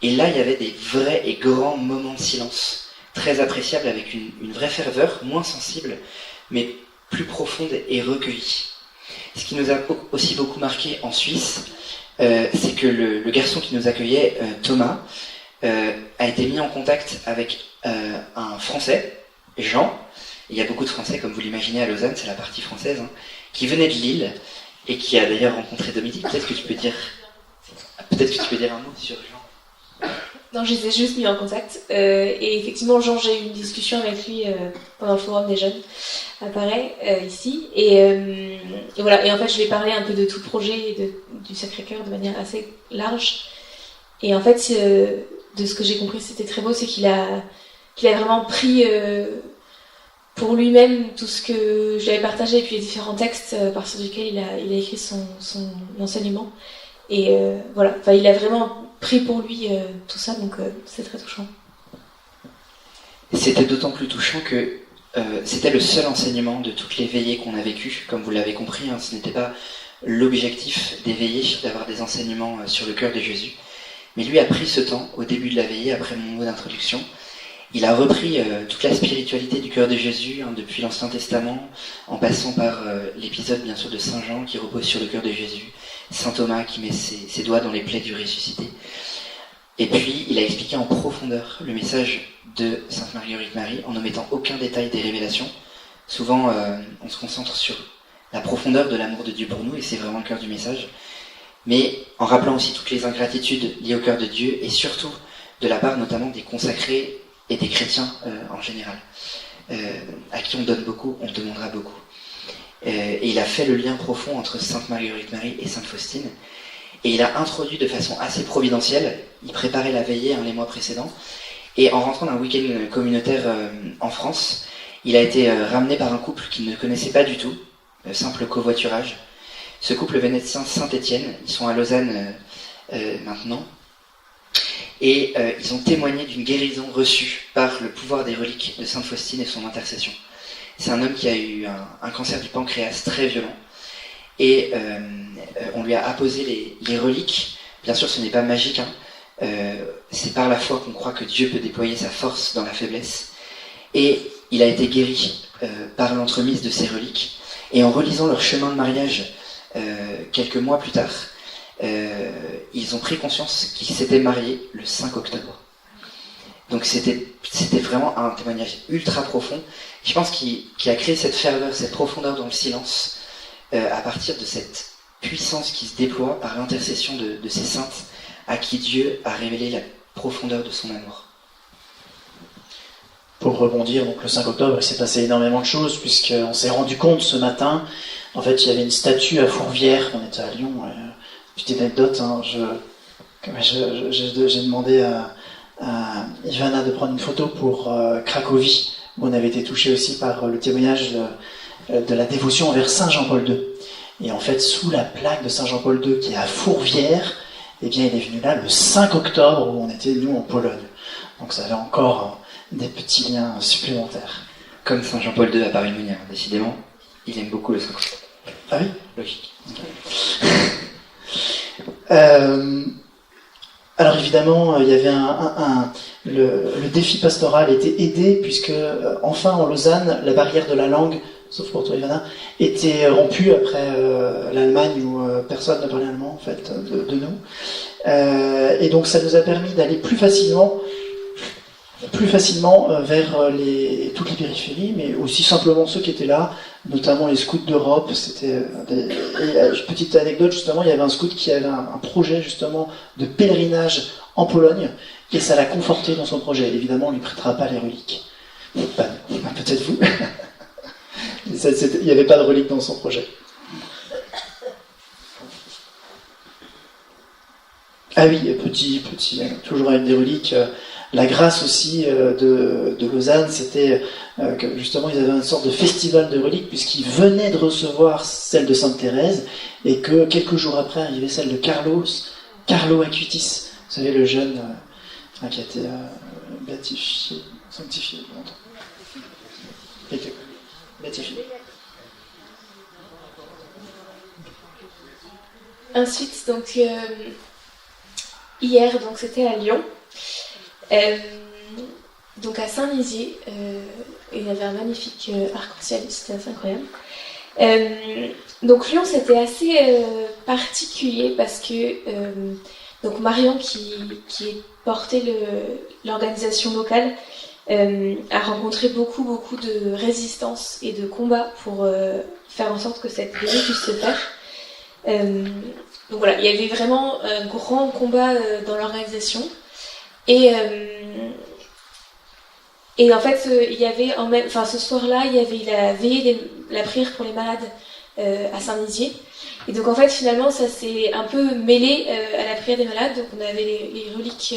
Et là, il y avait des vrais et grands moments de silence, très appréciables, avec une vraie ferveur, moins sensible, mais plus profonde et recueillie. Ce qui nous a aussi beaucoup marqué en Suisse, c'est que le garçon qui nous accueillait, Thomas, a été mis en contact avec un Français, Jean. Il y a beaucoup de Français, comme vous l'imaginez, à Lausanne, c'est la partie française, hein, qui venait de Lille et qui a d'ailleurs rencontré Domitille. Peut-être que tu peux dire un mot sur Jean. Non, je les ai juste mis en contact. Et effectivement, Jean, j'ai eu une discussion avec lui pendant le forum des jeunes à Paris, ici. Et voilà. Et en fait, je lui ai parlé un peu de tout le projet du Sacré-Cœur de manière assez large. Et en fait, de ce que j'ai compris, c'était très beau, c'est qu'il a vraiment pris pour lui-même tout ce que je lui avais partagé, et puis les différents textes à partir duquel il a écrit son enseignement. Et voilà. Enfin, il a vraiment prie pour lui, tout ça, donc c'est très touchant. C'était d'autant plus touchant que c'était le seul enseignement de toutes les veillées qu'on a vécues. Comme vous l'avez compris, hein, ce n'était pas l'objectif des veillées d'avoir des enseignements sur le cœur de Jésus. Mais lui a pris ce temps, au début de la veillée, après mon mot d'introduction. Il a repris toute la spiritualité du cœur de Jésus, hein, depuis l'Ancien Testament, en passant par l'épisode bien sûr de Saint Jean qui repose sur le cœur de Jésus, Saint Thomas qui met ses doigts dans les plaies du ressuscité. Et puis il a expliqué en profondeur le message de Sainte Marguerite Marie en n'omettant aucun détail des révélations. Souvent on se concentre sur la profondeur de l'amour de Dieu pour nous, et c'est vraiment le cœur du message, mais en rappelant aussi toutes les ingratitudes liées au cœur de Dieu, et surtout de la part notamment des consacrés et des chrétiens en général, à qui on donne beaucoup, on demandera beaucoup. Et il a fait le lien profond entre Sainte Marguerite Marie et Sainte Faustine, et il a introduit de façon assez providentielle, il préparait la veillée les mois précédents, et en rentrant d'un week-end communautaire en France, il a été ramené par un couple qu'il ne connaissait pas du tout, simple covoiturage. Ce couple venait de Saint-Étienne, ils sont à Lausanne maintenant, et ils ont témoigné d'une guérison reçue par le pouvoir des reliques de Sainte Faustine et son intercession. C'est un homme qui a eu un cancer du pancréas très violent, et on lui a apposé les reliques. Bien sûr, ce n'est pas magique, hein. C'est par la foi qu'on croit que Dieu peut déployer sa force dans la faiblesse, et il a été guéri par l'entremise de ces reliques. Et en relisant leur chemin de mariage quelques mois plus tard, ils ont pris conscience qu'ils s'étaient mariés le 5 octobre. Donc c'était vraiment un témoignage ultra profond. Je pense qu'il a créé cette ferveur, cette profondeur dans le silence, à partir de cette puissance qui se déploie par l'intercession de ces saintes à qui Dieu a révélé la profondeur de son amour. Pour rebondir, donc le 5 octobre, il s'est passé énormément de choses, puisqu'on s'est rendu compte ce matin, en fait, il y avait une statue à Fourvière, on était à Lyon, petite anecdote, hein, j'ai demandé à Ivana de prendre une photo pour Cracovie, où on avait été touché aussi par le témoignage de la dévotion envers Saint Jean-Paul II. Et en fait, sous la plaque de Saint Jean-Paul II, qui est à Fourvière, eh bien, il est venu là le 5 octobre, où on était, nous, en Pologne. Donc ça avait encore des petits liens supplémentaires. Comme Saint Jean-Paul II à Paris-Mounière, décidément, il aime beaucoup le 5 octobre. Ah oui ? Logique. Alors évidemment, il y avait le défi pastoral était aidé, puisque enfin en Lausanne, la barrière de la langue, sauf pour toi Ivana, était rompue après l'Allemagne où personne ne parlait allemand en fait de nous. Et donc ça nous a permis d'aller plus facilement vers toutes les périphéries, mais aussi simplement ceux qui étaient là, notamment les scouts d'Europe. Petite anecdote, justement, il y avait un scout qui avait un projet justement de pèlerinage en Pologne, et ça l'a conforté dans son projet. Évidemment, on ne lui prêtera pas les reliques. Peut-être vous. Il n'y avait pas de reliques dans son projet. Ah oui, petit, toujours avec des reliques. La grâce aussi de Lausanne, c'était que justement ils avaient une sorte de festival de reliques, puisqu'ils venaient de recevoir celle de Sainte Thérèse, et que quelques jours après arrivait celle de Carlo Acutis, vous savez, le jeune qui a été sanctifié. Béatifié. Ensuite, donc hier, donc c'était à Lyon. Donc à Saint-Nizier, il y avait un magnifique arc-en-ciel, c'était assez incroyable. Donc Lyon, c'était assez particulier parce que donc Marion qui portait l'organisation locale a rencontré beaucoup de résistance et de combats pour faire en sorte que cette veillée puisse se faire. Donc voilà, il y avait vraiment un grand combat dans l'organisation. Et en fait, il y avait ce soir-là, il y avait la veillée la prière pour les malades à Saint-Nizier. Et donc en fait, finalement, ça s'est un peu mêlé à la prière des malades. Donc on avait les reliques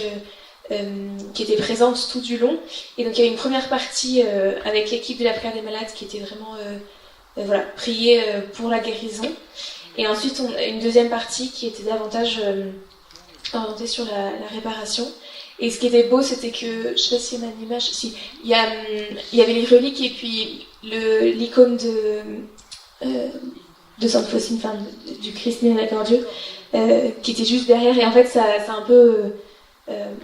qui étaient présentes tout du long. Et donc il y a eu une première partie avec l'équipe de la prière des malades qui était vraiment prier pour la guérison. Et ensuite, une deuxième partie qui était davantage orienté sur la réparation. Et ce qui était beau, c'était que, je sais pas s'il y en a une image, si, il y avait les reliques et puis l'icône de Sainte Faustine, enfin du Christ né avec Dieu, qui était juste derrière. Et en fait, ça a un peu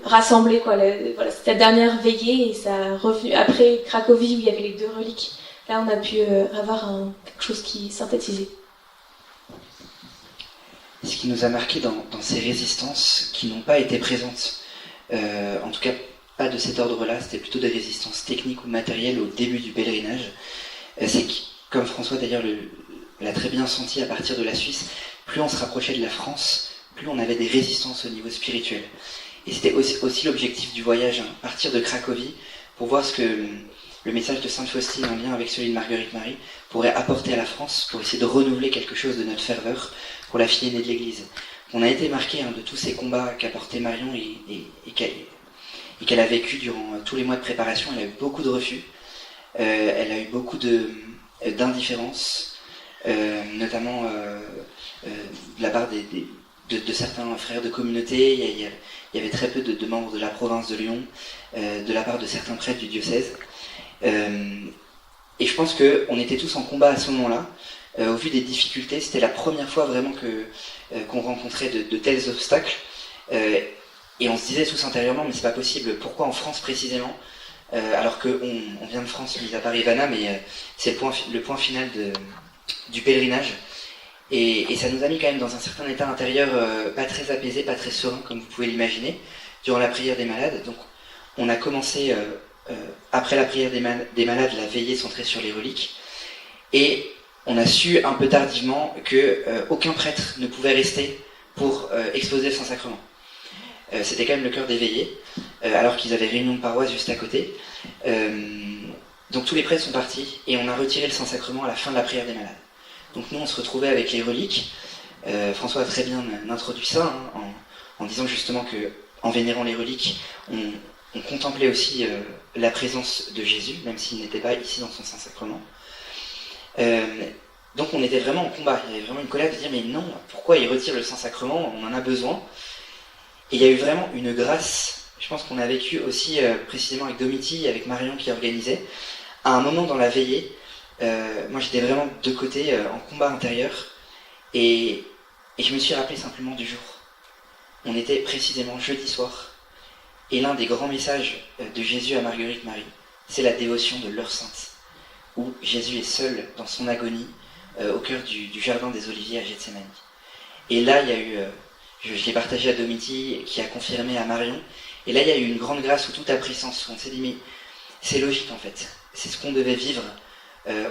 rassemblé, quoi. Voilà, c'était la dernière veillée et ça a revenu après Cracovie où il y avait les deux reliques. Là, on a pu avoir quelque chose qui synthétisait. Ce qui nous a marqué dans ces résistances qui n'ont pas été présentes, en tout cas pas de cet ordre-là, c'était plutôt des résistances techniques ou matérielles au début du pèlerinage, c'est que, comme François d'ailleurs l'a très bien senti à partir de la Suisse, plus on se rapprochait de la France, plus on avait des résistances au niveau spirituel. Et c'était aussi l'objectif du voyage, hein, partir de Cracovie pour voir ce que le message de Sainte Faustine en lien avec celui de Marguerite Marie pourrait apporter à la France pour essayer de renouveler quelque chose de notre ferveur pour la fille aînée de l'Église. On a été marqué de tous ces combats qu'a porté Marion et qu'elle a vécu durant tous les mois de préparation. Elle a eu beaucoup de refus, elle a eu beaucoup d'indifférence, notamment de la part de certains frères de communauté. Il y avait très peu de membres de la province de Lyon, de la part de certains prêtres du diocèse. Et je pense qu'on était tous en combat à ce moment-là. Au vu des difficultés, c'était la première fois vraiment qu'on rencontrait de tels obstacles. Et on se disait tous intérieurement, mais c'est pas possible, pourquoi en France précisément, alors qu'on vient de France, mis à part Ivana, mais c'est le point final du pèlerinage. Et ça nous a mis quand même dans un certain état intérieur pas très apaisé, pas très serein, comme vous pouvez l'imaginer, durant la prière des malades. Donc on a commencé, après la prière des malades, la veillée centrée sur les reliques. Et on a su un peu tardivement qu'aucun prêtre ne pouvait rester pour exposer le Saint-Sacrement. C'était quand même le cœur des veillées, alors qu'ils avaient réunion de paroisse juste à côté. Donc tous les prêtres sont partis et on a retiré le Saint-Sacrement à la fin de la prière des malades. Donc nous on se retrouvait avec les reliques. François a très bien introduit ça, hein, en disant justement qu'en vénérant les reliques, on contemplait aussi la présence de Jésus, même s'il n'était pas ici dans son Saint-Sacrement. Donc on était vraiment en combat, il y avait vraiment une colère de dire mais non, pourquoi il retire le Saint-Sacrement, on en a besoin. Et il y a eu vraiment une grâce, je pense qu'on a vécu aussi précisément avec Domiti, avec Marion qui organisait, à un moment dans la veillée, moi j'étais vraiment de côté, en combat intérieur, et je me suis rappelé simplement du jour. On était précisément jeudi soir, et l'un des grands messages de Jésus à Marguerite Marie, c'est la dévotion de l'heure sainte, où Jésus est seul dans son agonie, au cœur du jardin des Oliviers à Gethsémani. Et là, il y a eu, je l'ai partagé à Domiti, qui a confirmé à Marion, et là, il y a eu une grande grâce où tout a pris sens, où on s'est dit, mais c'est logique en fait, c'est ce qu'on devait vivre.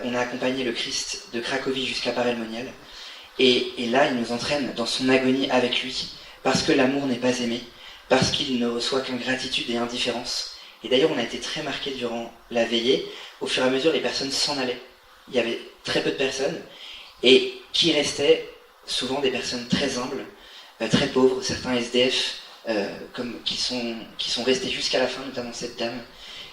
On a accompagné le Christ de Cracovie jusqu'à Paray-le-Monial, et là, il nous entraîne dans son agonie avec lui, parce que l'amour n'est pas aimé, parce qu'il ne reçoit qu'ingratitude et indifférence. Et d'ailleurs, on a été très marqués durant la veillée. Au fur et à mesure, les personnes s'en allaient. Il y avait très peu de personnes, et qui restaient souvent des personnes très humbles, très pauvres, certains SDF, qui sont restés jusqu'à la fin, notamment cette dame,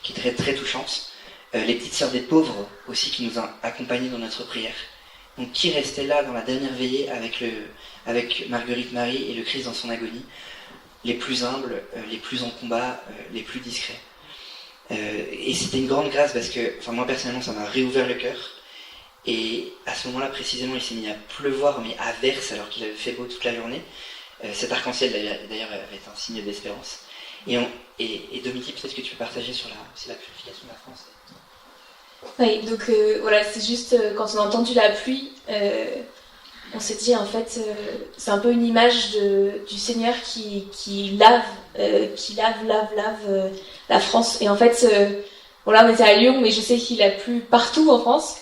qui est très, très touchante. Les petites sœurs des pauvres aussi, qui nous ont accompagnés dans notre prière. Donc qui restait là dans la dernière veillée avec Marguerite Marie et le Christ dans son agonie, les plus humbles, les plus en combat, les plus discrets. Et c'était une grande grâce parce que, enfin moi personnellement, ça m'a réouvert le cœur. Et à ce moment-là précisément, il s'est mis à pleuvoir, mais à verse, alors qu'il avait fait beau toute la journée. Cet arc-en-ciel d'ailleurs avait un signe d'espérance. Et Dominique, peut-être que tu peux partager sur la purification de la France. Oui, donc voilà, c'est juste quand on a entendu la pluie, on s'est dit en fait, c'est un peu une image du Seigneur qui lave la France. Et en fait, voilà, on était à Lyon, mais je sais qu'il a plu partout en France.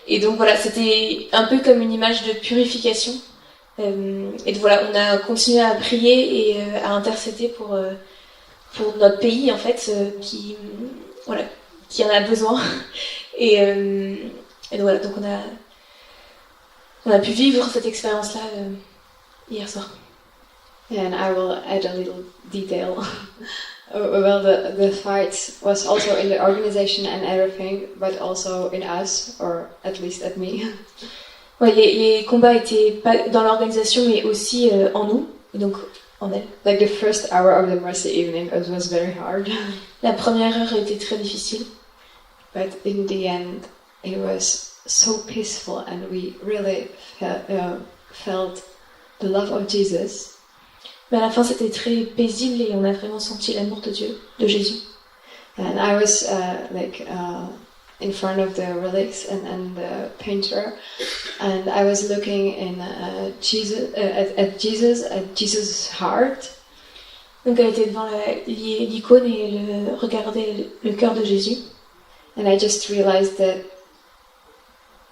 Et donc voilà, c'était un peu comme une image de purification. Et donc voilà, on a continué à prier et à intercéder pour notre pays en fait, qui en a besoin. Et donc voilà, donc on a pu vivre cette expérience-là hier soir. And I will add a little detail. Well, the fight was also in the organization and everything, but also in us, or at least at me. Ouais, les combats étaient pas dans l'organisation, mais aussi en nous. Et donc en elle. Like the first hour of the Mercy evening, it was very hard. La première heure était très difficile, But in the end, it was so peaceful, and we really felt the love of Jesus. mais à la fin c'était très paisible et on a vraiment senti l'amour de Dieu, de Jésus. And I was in front of the relics and the painter, and I was looking in Jesus at Jesus' heart. Donc elle était devant l'icône et elle regardait le cœur de Jésus. And I just realized that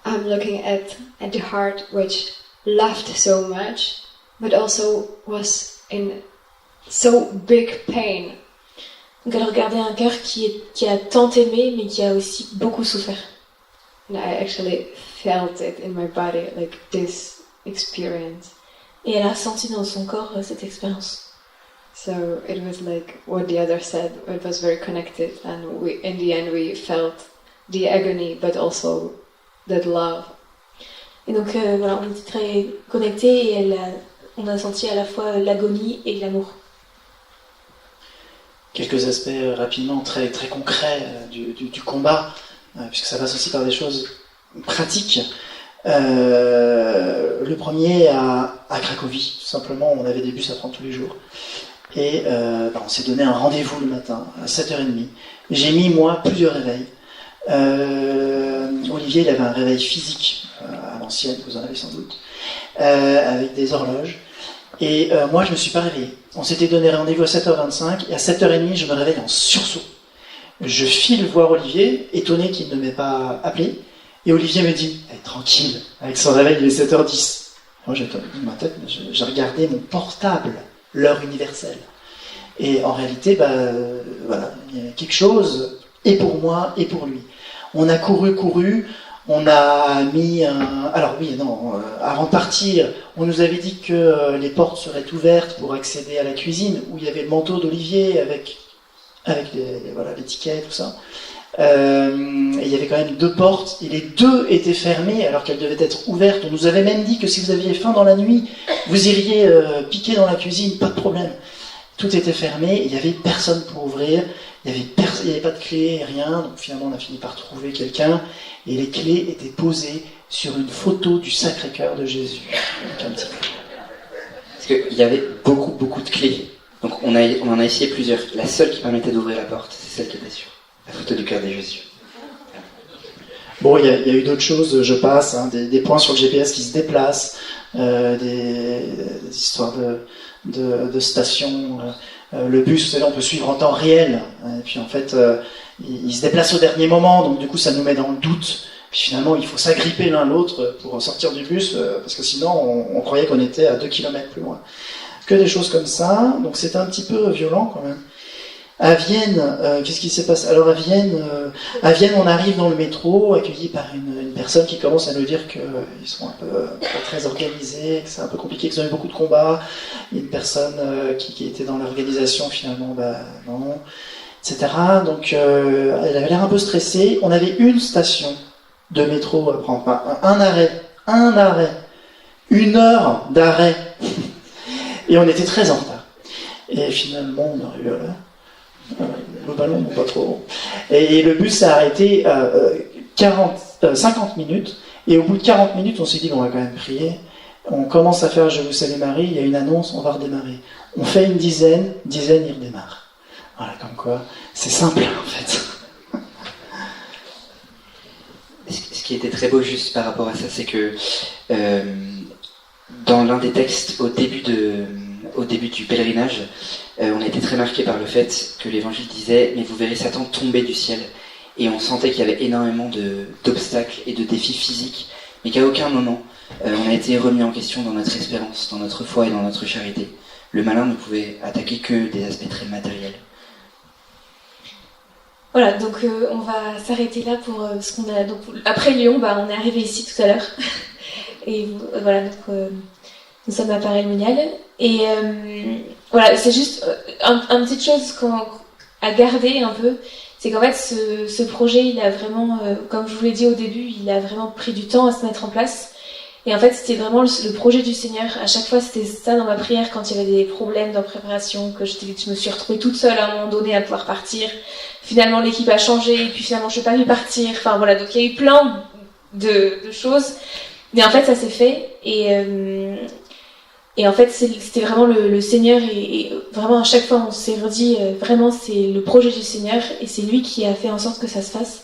I'm looking at the heart which loved so much, but also was in so big pain. Donc elle regardait un cœur qui a tant aimé, mais qui a aussi beaucoup souffert. And I actually felt it in my body, like this experience. Et elle a senti dans son corps cette expérience. So it was like what the other said, it was very connected, and in the end we felt the agony, but also that love. Et donc voilà, on était très connectés et on a senti à la fois l'agonie et l'amour. Quelques aspects rapidement très, très concrets du combat, puisque ça passe aussi par des choses pratiques. Le premier à Cracovie, tout simplement, on avait des bus à prendre tous les jours. Et on s'est donné un rendez-vous le matin à 7h30. J'ai mis, moi, plusieurs réveils. Olivier, il avait un réveil physique à l'ancienne, vous en avez sans doute, avec des horloges. Et moi, je me suis pas réveillé. On s'était donné rendez-vous à 7h25 et à 7h30, je me réveille en sursaut. Je file voir Olivier, étonné qu'il ne m'ait pas appelé. Et Olivier me dit tranquille, avec son réveil, il est 7h10. Moi, j'ai dans ma tête, j'ai regardé mon portable, l'heure universelle. Et en réalité, voilà, il y a quelque chose, et pour moi, et pour lui. On a couru, on a mis un... Alors oui, non, avant de partir, on nous avait dit que les portes seraient ouvertes pour accéder à la cuisine, où il y avait le manteau d'Olivier avec l'étiquette, tout ça. Et il y avait quand même 2 portes, et les 2 étaient fermées alors qu'elles devaient être ouvertes. On nous avait même dit que si vous aviez faim dans la nuit, vous iriez piquer dans la cuisine, pas de problème. Tout était fermé, il n'y avait personne pour ouvrir, il n'y avait pas de clé, rien. Donc finalement, on a fini par trouver quelqu'un, et les clés étaient posées sur une photo du Sacré-Cœur de Jésus. Donc, un petit peu. Parce qu'il y avait beaucoup de clés. Donc on en a essayé plusieurs. La seule qui permettait d'ouvrir la porte, c'est celle qui était sur la photo du cœur de Jésus. Bon, il y a eu d'autres choses, je passe, des points sur le GPS qui se déplacent, des histoires de stations. Le bus, vous savez, on peut suivre en temps réel. Et puis en fait, il se déplace au dernier moment, donc du coup ça nous met dans le doute. Puis finalement, il faut s'agripper l'un l'autre pour sortir du bus, parce que sinon on croyait qu'on était à 2 km plus loin. Que des choses comme ça, donc c'était un petit peu violent quand même. À Vienne, qu'est-ce qui s'est passé? Alors à Vienne, on arrive dans le métro, accueilli par une personne qui commence à nous dire qu'ils sont un peu pas très organisés, que c'est un peu compliqué, qu'ils ont eu beaucoup de combats. Il y a une personne qui était dans l'organisation, finalement, non, etc. Donc elle avait l'air un peu stressée. On avait une station de métro à prendre, un arrêt, 1 heure d'arrêt. Et on était très en retard. Et finalement, on a eu le ballon, pas trop. Et le bus s'est arrêté 50 minutes. Et au bout de 40 minutes, on s'est dit qu'on va quand même prier. On commence à faire Je vous salue Marie, il y a une annonce, on va redémarrer. On fait une dizaine, il redémarre. Voilà, comme quoi, c'est simple en fait. Ce qui était très beau juste par rapport à ça, c'est que dans l'un des textes au début du pèlerinage, on a été très marqué par le fait que l'évangile disait « Mais vous verrez Satan tomber du ciel ». Et on sentait qu'il y avait énormément d'obstacles et de défis physiques, mais qu'à aucun moment on a été remis en question dans notre espérance, dans notre foi et dans notre charité. Le malin ne pouvait attaquer que des aspects très matériels. Voilà, donc on va s'arrêter là pour ce qu'on a. Donc après Lyon, on est arrivé ici tout à l'heure. Et voilà, donc nous sommes à Paray-le-Monial. Et voilà, c'est juste une petite chose à garder un peu, c'est qu'en fait ce projet, il a vraiment, comme je vous l'ai dit au début, il a vraiment pris du temps à se mettre en place. Et en fait, c'était vraiment le projet du Seigneur. À chaque fois, c'était ça dans ma prière quand il y avait des problèmes dans la préparation, que je me suis retrouvée toute seule à un moment donné à pouvoir partir. Finalement, l'équipe a changé, et puis finalement, je n'ai pas pu partir. Enfin voilà, donc il y a eu plein de choses. Mais en fait, ça s'est fait. Et en fait, c'était vraiment le Seigneur. Et vraiment, à chaque fois, on s'est redit, vraiment, c'est le projet du Seigneur. Et c'est lui qui a fait en sorte que ça se fasse.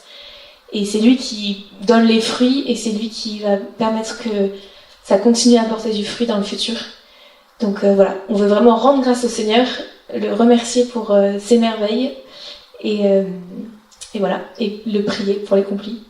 Et c'est lui qui donne les fruits. Et c'est lui qui va permettre que ça continue à porter du fruit dans le futur. Donc voilà, on veut vraiment rendre grâce au Seigneur, le remercier pour ses merveilles. Et voilà, et le prier pour les accomplis.